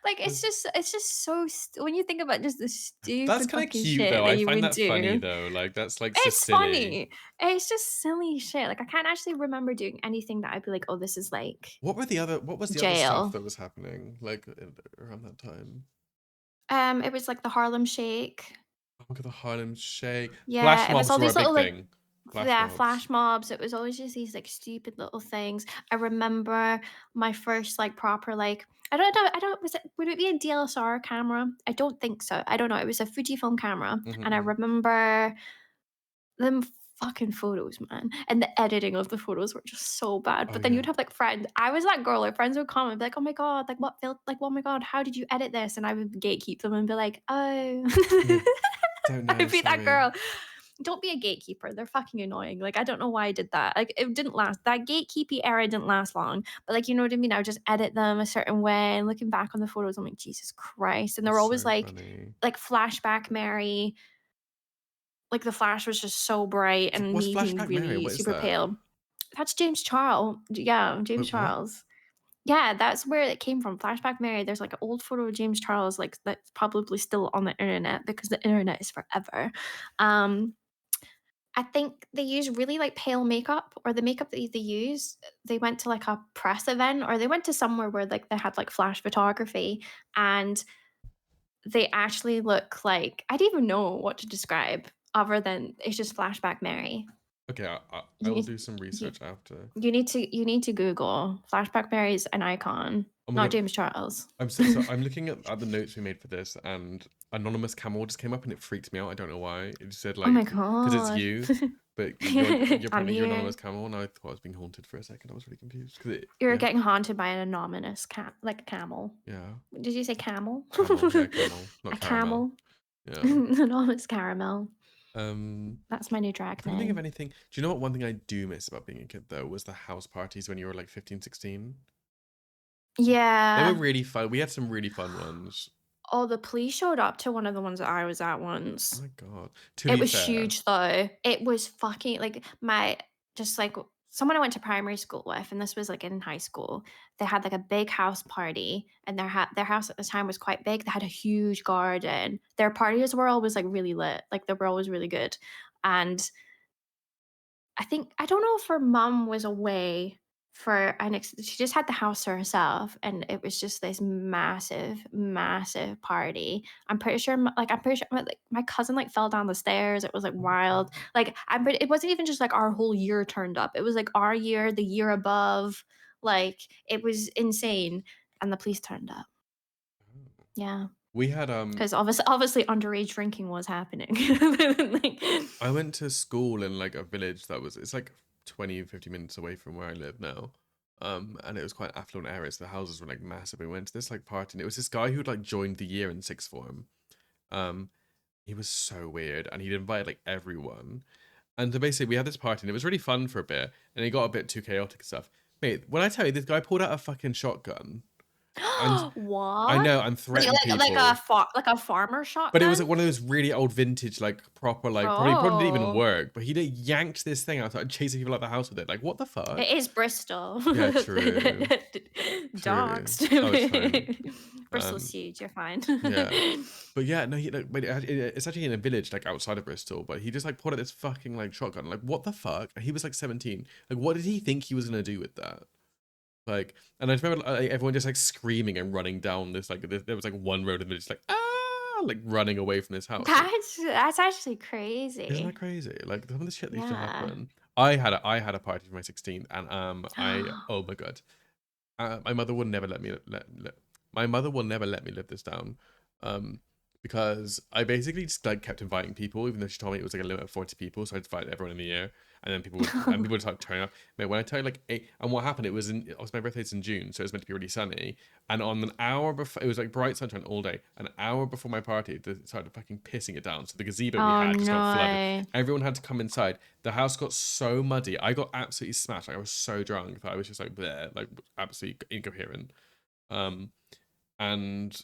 Like, it's just so when you think about just the That's stupid kind of fucking cute shit though. that I you find would that funny do. though. Like that's like so It's silly. funny. It's just silly shit. Like, I can't actually remember doing anything that I'd be like, "Oh, this is like What was the other stuff jail." that was happening like around that time? It was like the Harlem Shake. Oh my god, the Harlem Shake. Flash Yeah, it was mobs all were a these big little like thing. Flash yeah, mobs. flash mobs. It was always just these like stupid little things. I remember my first like proper like I don't was it would it be a DSLR camera? I don't think so. I don't know. It was a Fujifilm camera. Hmm, And I hmm. remember them fucking photos, man. And the editing of the photos were just so bad. Oh But then you'd yeah. have like friends. I was that girl, or friends would comment, be like, oh my God, like what felt like, oh my God, how did you edit this? And I would gatekeep them and be like, Yeah. oh, Don't know. I'd be that Sorry. girl. Don't be a gatekeeper. They're fucking annoying. Like, I don't know why I did that. Like, it didn't last. That gatekeepy era didn't last long. But like, you know what I mean? I would just edit them a certain way. And looking back on the photos, I'm like, Jesus Christ. And they That's were always so funny. like flashback Mary. Like the flash was just so bright and What's me being Flashback Mary? really What is super that? pale. That's James Charles. Yeah, James Wait, what? Charles. Yeah, that's where it came from. Flashback Mary. There's like an old photo of James Charles, like that's probably still on the internet because the internet is forever. Um, I think they use really, like, pale makeup or the makeup that they use, they went to, like, a press event or they went to somewhere where, like, they had, like, flash photography, and they actually look like I don't even know what to describe other than it's just Flashback Mary. Okay, I You will need do some you research after. you need to Google Flashback Mary's an icon, Oh my not god, James Charles. so I'm looking at the notes we made for this, and anonymous camel just came up, and it freaked me out. I don't know why. It just said Oh my like because it's god. you, but you're I'm apparently you're here. anonymous camel, and I thought I was being haunted for a second. I was really confused because it You're yeah getting haunted by an anonymous like a camel. yeah Did you say camel? camel yeah camel not A caramel camel. yeah. Anonymous caramel. Um, That's my new I'm drag trying to think of name. anything. Do you know what one thing I do miss about being a kid though was the house parties when you were like 15, 16. They were Yeah. really fun. We had some really fun ones. Oh, the police showed up to one of the ones that I was at Oh once. my god. To It be was fair, huge though. It was fucking like my just like someone I went to primary school with, and this was like in high school. They had like a big house party, and their house at the time was quite big. They had a huge garden. Their parties were always like really lit. Like they were always really good. And I don't know if her mom was away for an she just had the house to herself, and it was just this massive, massive party. I'm pretty sure, like, my cousin, like, fell down the stairs, it was, like, oh my wild. god. Like, I'm pretty it wasn't even just, like, our whole year turned up, it was, like, our year, the year above, like, it was insane, and the police turned up. Yeah, We had 'cause obviously underage drinking was happening. Like I went to school in like a village that was it's like 20, 50 minutes away from where I live now. And it was quite affluent area, so the houses were like massive. We went to this like party and it was this guy who'd like joined the year in sixth form. Um, he was so weird and he'd invited like everyone. And so basically we had this party and it was really fun for a bit and it got a bit too chaotic and stuff. Mate, when I tell you this guy pulled out a fucking shotgun and I What? know and threatened Like people. like a farmer But it was shotgun? like one of those really old vintage, like proper, like probably didn't even Oh, work. But he did yanked this thing out and started chasing people out the house with it. Like, what the it fuck? is Bristol. Yeah, true, true. Oh, it's fine. Doxed. Bristol's Um, huge, you're fine. yeah, but yeah, no, he like, but it's actually in a village like outside of Bristol. But he just like pulled out this fucking like shotgun. Like, what the fuck? He was like 17. Like, what did he think he was gonna do with that? Like, and I just remember like, everyone just like screaming and running down this like there was like one road in the village like like running away from this house. Like, That's actually isn't that crazy. crazy? Like some of the shit that used to Yeah. happen. I had a party for my 16th, and I oh my god, my mother would never my mother will never let me live this down, um, because I basically just like kept inviting people, even though she told me it was like a limit of 40 people, so I'd invite everyone in the year, and then people would start turning up. But when I tell you like, and what happened? It was my birthday's in June, so it was meant to be really sunny, and on an hour before it was like bright sunshine all day. An hour before my party, it started fucking pissing it down. So the gazebo we Oh, had just got flooded. no. Everyone had to come inside. The house got so muddy. I got absolutely smashed. Like I was so drunk that I was just like there, like absolutely incoherent. Um, and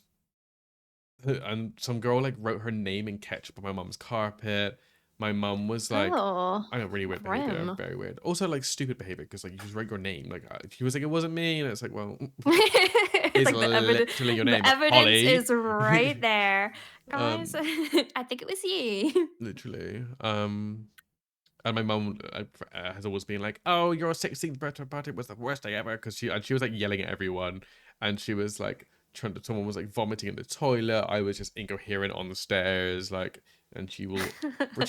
some girl like wrote her name in ketchup on my mum's carpet. My mum was like, Oh, I know, really weird behavior, grim. very weird. Also like stupid behavior because like you just write your name. Like she was like, it wasn't me, and it's like, well, it's Like, literally your the name, evidence Holly. is right there. Guys, um, I think it was you. literally. And my mum has always been like, "Oh, your 16th birthday party was the worst day ever," because she was like yelling at everyone, and she was like someone was like vomiting in the toilet. I was just incoherent on the stairs, like, and she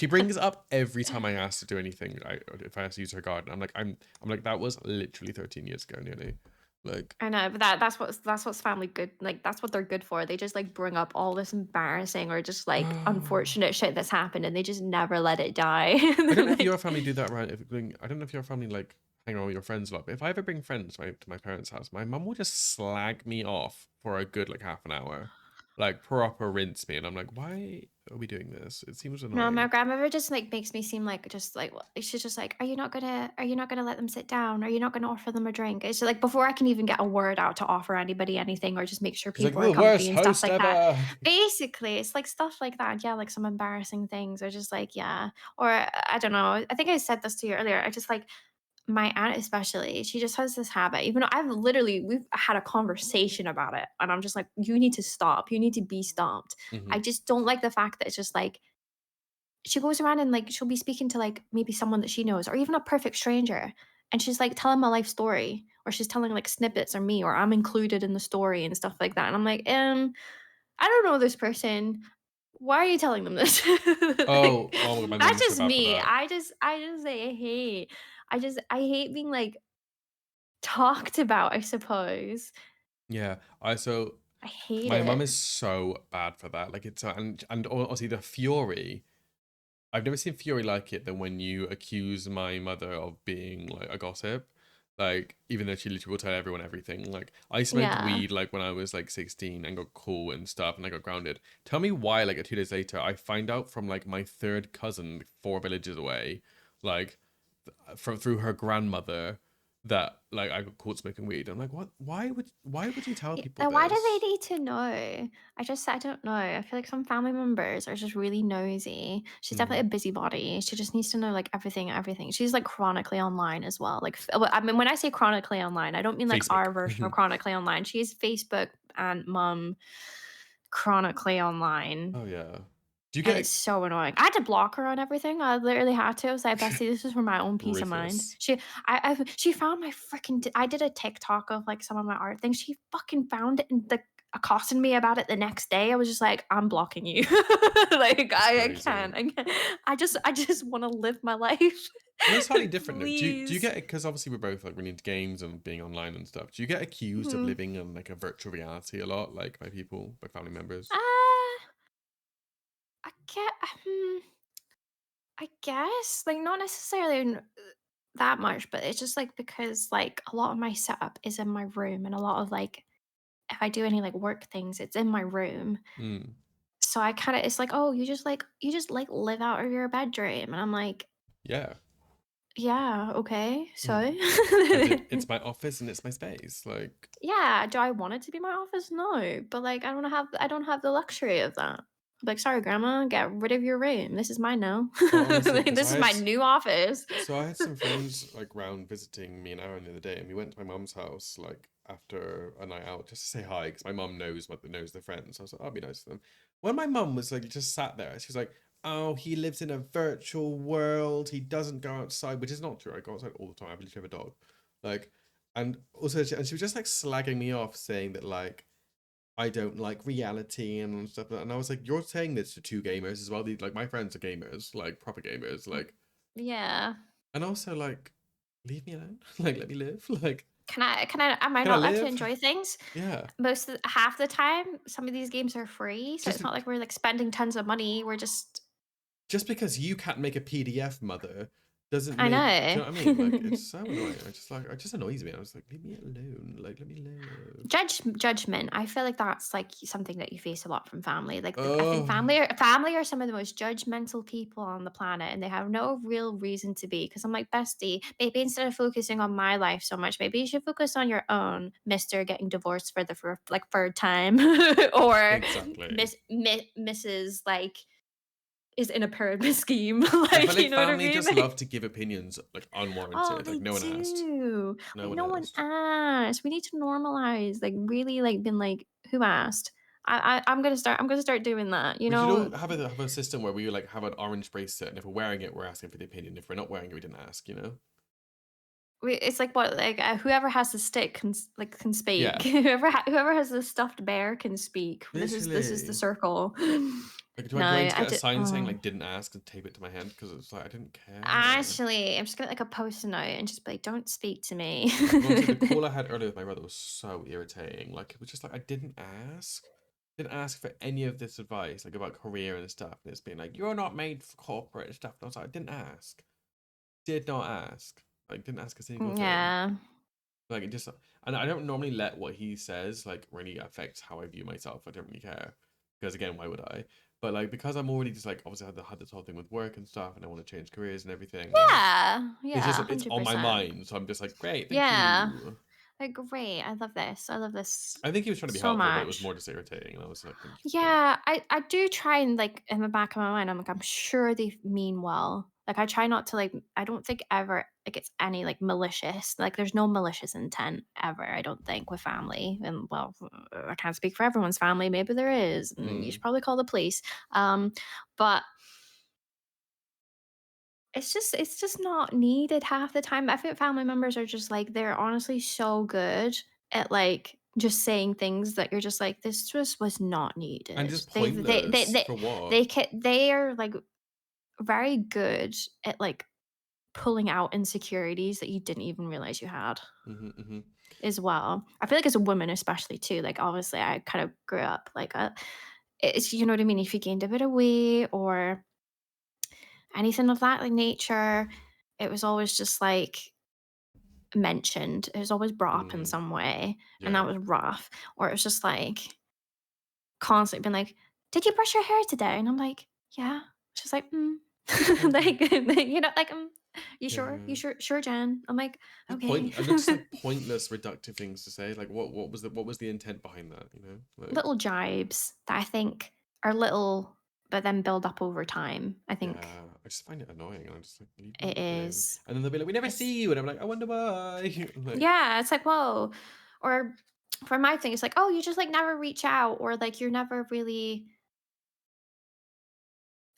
brings it up every time I ask to do anything. If I ask to use her garden, I'm like that was literally 13 years ago, nearly, like. I know, but that's what's family good like, that's what they're good for. They just, like, bring up all this embarrassing or just, like, unfortunate shit that's happened, and they just never let it die. I don't know if Like your family do that, right? I don't know if your family like hang around with your friends a lot. But if I ever bring friends to my parents' house, my mum will just slag me off for a good like half an hour, like proper rinse me, and I'm like, why are we doing this? It seems no, my annoying. grandmother just, like, makes me seem like just, like, she's just like, are you not gonna let them sit down? Are you not gonna offer them a drink?" It's like, before I can even get a word out to offer anybody anything or just make sure She's like people are the comfy worst and stuff host like that. ever. Basically, it's, like, stuff like that, yeah, like, some embarrassing things or just, like, yeah. Or I don't know, I think I said this to you earlier, I just, like, my aunt especially, she just has this habit, even though we've had a conversation about it, and I'm just like, "You need to stop. You need to be stopped." I Hmm. just don't like the fact that it's just like she goes around and, like, she'll be speaking to, like, maybe someone that she knows or even a perfect stranger, and she's, like, telling my life story, or she's telling, like, snippets or me, or I'm included in the story and stuff like that, and I'm like, I don't know this person. Why are you telling them this? Like, Oh my god, my that's mum's so just bad for me. that. I hate being, like, talked about, I suppose. Yeah, I so I hate my mum it. is so bad for that. Like it's and obviously the fury. I've never seen fury like it than when you accuse my mother of being like a gossip. Like even though she literally will tell everyone everything. Like I smoked Yeah. weed like when I was like 16 and got cool and stuff and I got grounded. Tell me why like 2 days later I find out from like my third cousin 4 villages away, like from through her grandmother that like I got caught smoking weed. I'm like, what? Why would you tell Yeah, people and why do this? they need to know? I don't know. I feel like some family members are just really nosy. She's definitely Mm. a busybody. She just needs to know like everything, everything. She's like chronically online as well. Like, well, I mean, when I say chronically online, I don't mean like Facebook. our version of chronically online. She's Facebook and mum chronically online. Oh yeah. Do you And it's get so annoying. I had to block her on everything. I literally had to. I was like, "Bestie, this is for my own peace of mind." ruthless? She found my freaking. I did a TikTok of like some of my art things. She fucking found it and accosted me about it the next day. I was just like, "I'm blocking you." Like That's I crazy. can't. I can't. I just want to live my life. Well, it's slightly different though. Do you Please. get it? Because obviously we're both like really into games and being online and stuff. Do you get accused of Mhm. living in like a virtual reality a lot, like by people, by family members? Uh, I get. Hmm, I guess like not necessarily that much, but it's just like because like a lot of my setup is in my room and a lot of like if I do any like work things, it's in my room. Mm. So I kind of it's like, "Oh, you just like live out of your bedroom." And I'm like, Yeah. "Yeah, okay. Yeah. So?" It's my office and it's my space. Like, Yeah, do I want it to be my office? No, but like I don't have the luxury of that. Like, "Sorry, grandma, get rid of your room. This is mine now. well, honestly, Like, because this is my new office." I had some friends like round visiting me and Aaron the other day, and we went to my mum's house like after a night out just to say hi because my mum knows the friends. So I was like, I'll be nice to them. When my mum was like just sat there, she was like, "Oh, he lives in a virtual world. He doesn't go outside," which is not true. I go outside all the time. I literally have a dog, like, and also and she was just like slagging me off, saying that like I don't like reality and stuff. And I was like, you're saying this to two gamers as well. These like my friends are gamers, like proper gamers, like Yeah. and also, like, leave me alone. Like, let me live. Like, Am I can I not allowed to live? enjoy things? Yeah. Half the time, some of these games are free, so Just it's not like we're, like, spending tons of money, we're just just because you can't make a PDF, mother, doesn't I make. Do you know what I mean? Like, it's know. so annoying. It just annoys me. I was like, leave me alone. Like, let me live. Judgment, I feel like that's, like, something that you face a lot from family, like, the I think Oh, family are some of the most judgmental people on the planet, and they have no real reason to be. Because 'cause I'm like, "Bestie, maybe instead of focusing on my life so much, maybe you should focus on your own, Mister getting divorced for the like, 3rd time, or exactly. Mrs., like, is in a pyramid scheme." I feel Like, you like know what I family mean? just love to give opinions like Oh, unwarranted. Like, they no one asked. do. No Like, one no one asked. asked. We need to normalize, like, really, like, been like, "Who asked?" I'm gonna start doing that, you We should know? all have a system where we like have an orange bracelet, and if we're wearing it, we're asking for the opinion. If we're not wearing it, we didn't ask. You know? It's like what, like, whoever has the stick can speak. Yeah. Whoever has the stuffed bear can speak. This is the Literally. circle. Like, No, do I need to I get a did sign saying like "didn't ask" and tape it to my hand because it's like I didn't care. actually, I'm just gonna, like, a Post-it note and just be like, "Don't speak to me." And honestly, the call I had earlier with my brother was so irritating. Like it was just like I didn't ask for any of this advice like about career and stuff. And it's been like you're not made for corporate and stuff. And I was like, I did not ask, like didn't ask a single thing. Yeah. Like it just, and I don't normally let what he says like really affect how I view myself. I don't really care because again, why would I? But like because I'm already just like obviously had this whole thing with work and stuff, and I want to change careers and everything. Like Yeah. it's just Yeah, it's on my 100%. mind, so I'm just like great, thank Yeah. you. Like, great. I love this. I love this I think he was trying to be so helpful, but it was much. more just irritating, and I was like, thank you for. Yeah, I do try and like in the back of my mind, I'm like, I'm sure they mean well. Like I try not to like I don't think ever like it's any like malicious. Like there's no malicious intent ever, I don't think, with family. And well, I can't speak for everyone's family. Maybe there is. And you should Mm, probably call the police. But it's just not needed half the time. I think family members are just like they're honestly so good at like just saying things that you're just like, "This just was not And needed." just pointless. For what? They are, like, very good at, like, pulling out insecurities that you didn't even realize you had Mhm, mhm. as well. I feel like as a woman especially too, like, obviously, I kind of grew up like, it's you know what I mean? If you gained a bit of weight or anything of that, like, nature, it was always just, like, mentioned. It was always brought up in Mm, some way, and that yeah. was rough. Or it was just, like, constantly been like, "Did you brush your hair today?" And I'm like, "Yeah." She's like, "Mm." Okay. Like, you know, like, "You Yeah, sure? You yeah. sure? Sure, Jen." I'm like, Just "Okay." point and they're just like pointless, reductive things to say. Like what was the intent behind that, you know? Like, Little jibes that I think are little, but then build up over time. I think yeah, I just find it annoying. And I'm just like, leave me it alone. is. And then they'll be like, we never It's see you. And I'm like, I wonder why. Like, yeah, it's like, "Whoa." Or for my thing, it's like, "Oh, you just, like, never reach out," or, like, "You're never really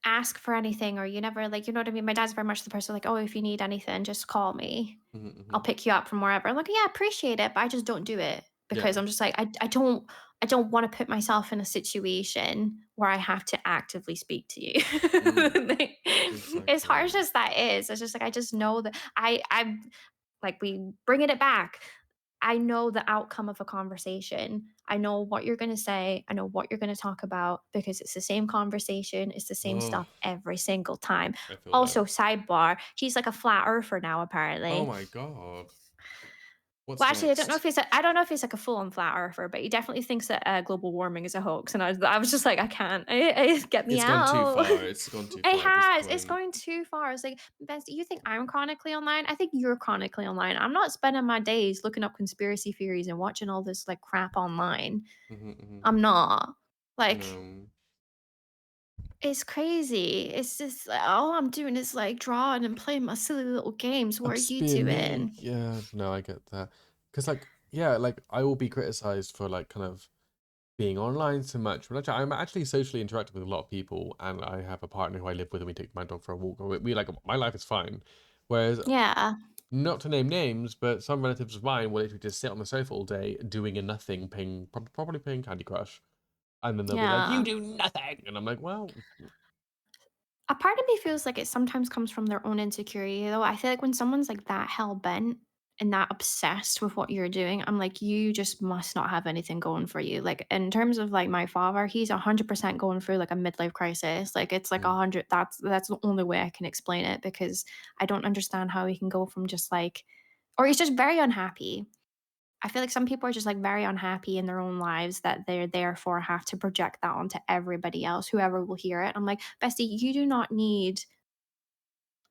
ask for anything," or "You never," like, you know what I mean? My dad's very much the person like, "Oh, if you need anything, just call me. mhm, I'll mhm. pick you up from wherever." I'm like, "Yeah, I appreciate it," but I just don't do it because Yeah. I'm just like, I don't wanna put myself in a situation where I have to actively speak to you. Mm, Like, as harsh exactly. as that is, it's just like, I just know that I'm like, we bringing it back. I know the outcome of a conversation. I know what you're gonna say. I know what you're gonna talk about because it's the same conversation. It's the same Oh, stuff every single time. I feel that. Also, sidebar, he's like a flat earther now, Oh apparently. my God. What's Well, actually, next? I don't know if he's like a full-on flat earther, but he definitely thinks that global warming is a hoax. And I was just like, I can't. Get me It's gone too out. far. It's gone too It far at this has. It's point. going too far. It's like, Bess, you think I'm chronically online? I think you're chronically online. I'm not spending my days looking up conspiracy theories and watching all this like crap online. Mhm, mhm. I'm not. Like, No. it's crazy. It's just like, all I'm doing is like drawing and playing my silly little games. I'm What are just you being me. doing? Yeah, no, I get that. Because, like, yeah, like, I will be criticized for, like, kind of being online so much. But actually, I'm actually socially interacting with a lot of people, and I have a partner who I live with, and we take my dog for a walk. We like, my life is fine. Whereas, Yeah. not to name names, but some relatives of mine will literally just sit on the sofa all day doing a nothing, playing, probably playing Candy Crush. And then they'll be like, you Yeah. do nothing. And I'm like, well, A part of me feels like it sometimes comes from their own insecurity, though. I feel like when someone's like that hell bent and that obsessed with what you're doing, I'm like, you just must not have anything going for you. Like in terms of like my father, he's 100% going through like a midlife crisis. Like it's like mm, 100. That's the only way I can explain it because I don't understand how he can go from just like, or he's just very unhappy. I feel like some people are just like very unhappy in their own lives that they're therefore have to project that onto everybody else, whoever will hear it. I'm like, Bestie, you do not need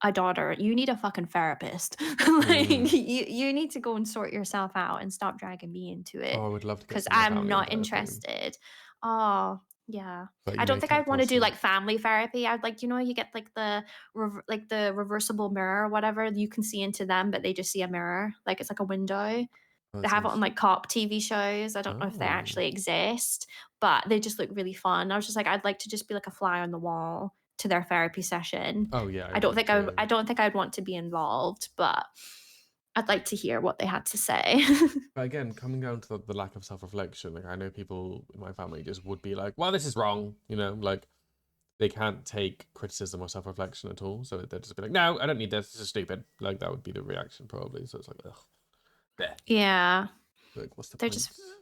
a daughter. You need a fucking therapist. Like mm. you need to go and sort yourself out and stop dragging me into it Oh, I would love to get because some of my I'm family on not therapy. interested. Oh, yeah. But, I you know, don't you think can't I'd want to force do them. like family therapy. I'd like, you get like like the reversible mirror or whatever. You can see into them, but they just see a mirror. Like it's like a window. Oh, They that have it on, sounds. like, cop TV shows. I don't know if they Oh. actually exist, but they just look really fun. I was just like, I'd like to just be like a fly on the wall to their therapy session. Oh, yeah, I would I too. don't think I'd want to be involved, but I'd like to hear what they had to say. But again, coming down to the lack of self-reflection, like I know people in my family just would be like, "Well, this is wrong," like they can't take criticism or self-reflection at all. So they'd just be like, "No, I don't need this. This is stupid." Like that would be the reaction probably. So it's like, ugh, bleh. Yeah. Like, what's the They're just point?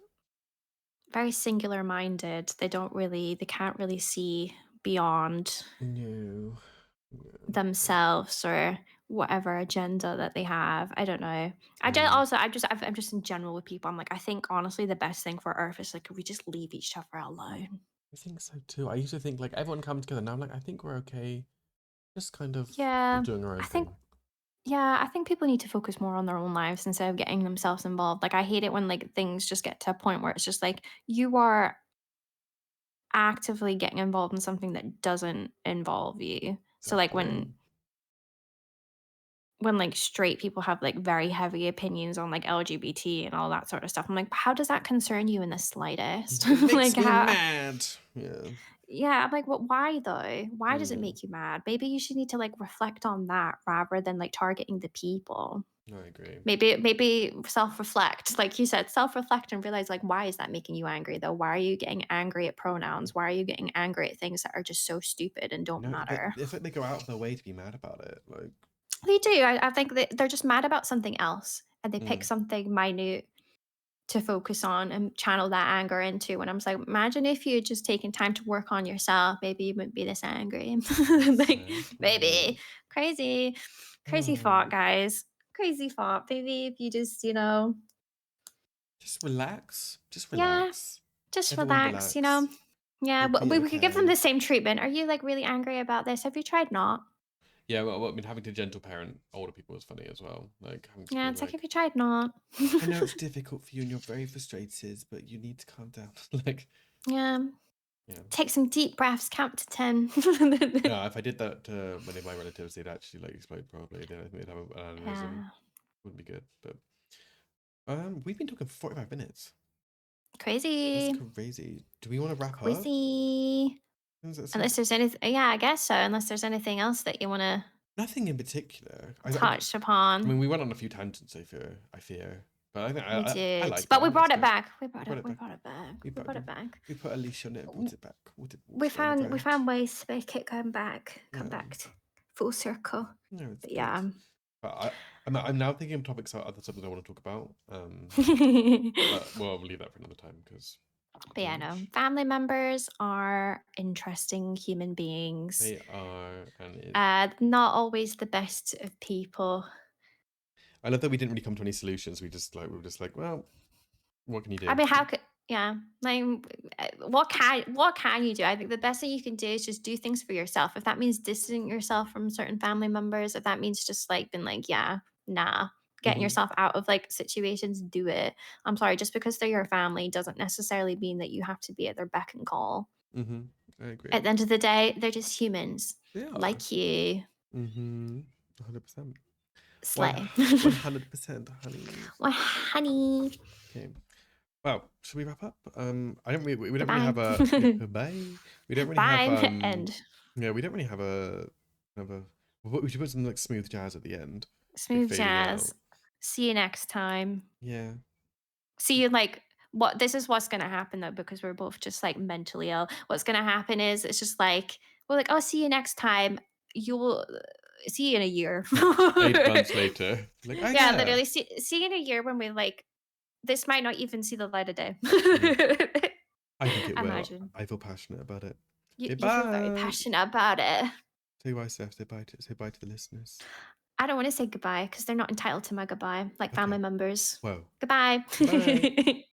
very singular minded. They can't really see beyond No, no. themselves or whatever agenda that they have. I don't know. I just Mm, also I'm just in general with people. I'm like, I think honestly the best thing for Earth is like we just leave each other alone. I think so too. I used to think like everyone come together. Now I'm like, I think we're okay. Just kind of Yeah. doing our I own think thing. I think people need to focus more on their own lives instead of getting themselves involved. Like I hate it when like things just get to a point where it's just like you are actively getting involved in something that doesn't involve you. So like Exactly. when like straight people have like very heavy opinions on like LGBT and all that sort of stuff. I'm like, how does that concern you in the slightest? It Like makes me how mad. Yeah. yeah, I'm like, well, why though? Why does it Mm. make you mad? Maybe you should need to like reflect on that rather than like targeting the people. No, I agree. Maybe self-reflect, like you said, self-reflect and realize, like, why is that making you angry, though? Why are you getting angry at pronouns? Why are you getting angry at things that are just so stupid and don't No, but matter? it's like they go out of their way to be mad about it. Like, They do. I think they're just mad about something else, and they pick mm, something minute to focus on and channel that anger into, and I'm just like, "Imagine if you had just taken time to work on yourself, maybe you wouldn't be this angry." that's Like, so maybe. sweet. Crazy. Crazy thought, Oh, guys. Crazy thought. Maybe if you just, just relax. Just yeah, relax. just Everyone relax, you know? relax. Yeah, It'll be we could give them okay. the same treatment. Are you, like, really angry about this? Have you tried not? Yeah, I mean, having to gentle parent older people is funny as well. Like having to Yeah, be it's like, "Have like, you tried not?" I know it's difficult for you and you're very frustrated, but you need to calm down. Like, Yeah. yeah. Take some deep breaths, count to 10. Yeah, if I did that to many of my relatives, they'd actually like explode probably. I think they'd have an aneurysm. Yeah. Wouldn't be good. But we've been talking for 45 minutes. That's Crazy. crazy. Do we want to wrap up? Crazy. Unless there's anything, yeah, I guess so, unless there's anything else that you wanna Nothing in particular. touch I mean, upon. we went on a few tangents. I fear, but I think We I did. liked But it. we It was brought it good. back. We brought it We back. brought it back. We We brought brought it. it back. We put a leash on it. Brought W it back. we Walked it down the road. found ways to make it come Yeah. back full circle. No, it's But good. yeah. But I'm now thinking of topics other subjects I want to talk about. But well, we'll leave that for another time because But too yeah, no, much. family members are interesting human beings. They are, and Not always the best of people. I love that we didn't really come to any solutions. We were just like, well, what can you I do? mean, how could yeah, like, what can you do? I think the best thing you can do is just do things for yourself. If that means distancing yourself from certain family members, if that means just like being like, yeah, nah, getting Mm-hmm. yourself out of like situations, do it. I'm sorry, just because they're your family doesn't necessarily mean that you have to be at their beck and call. Mm-hmm. I agree. At the end of the day, they're just humans They are. like you. Mm-hmm. 100%. One Slay. 100%, honey. Well, honey. Okay. Well, should we wrap up? I don't really, we don't really Goodbye. have a yeah, goodbye. We don't really have Bye. End. yeah, we don't really have a we should put some like smooth jazz at the end, like Smooth fading jazz. out. See you next time. Yeah. See you like what this is what's gonna happen though, because we're both just like mentally ill. What's gonna happen is it's just like we're like, oh, see you next time. You'll see you in a year. 8 months later, like, oh Yeah, yeah. literally see you in a year when we like this might not even see the light of day. Mm, I think it will. Imagine. I feel passionate about it. Okay, You feel very bye. passionate about it. Say bye, Steph. Say bye to the listeners. I don't want to say goodbye because they're not entitled to my goodbye, like family Okay. members. Whoa. Goodbye. Bye.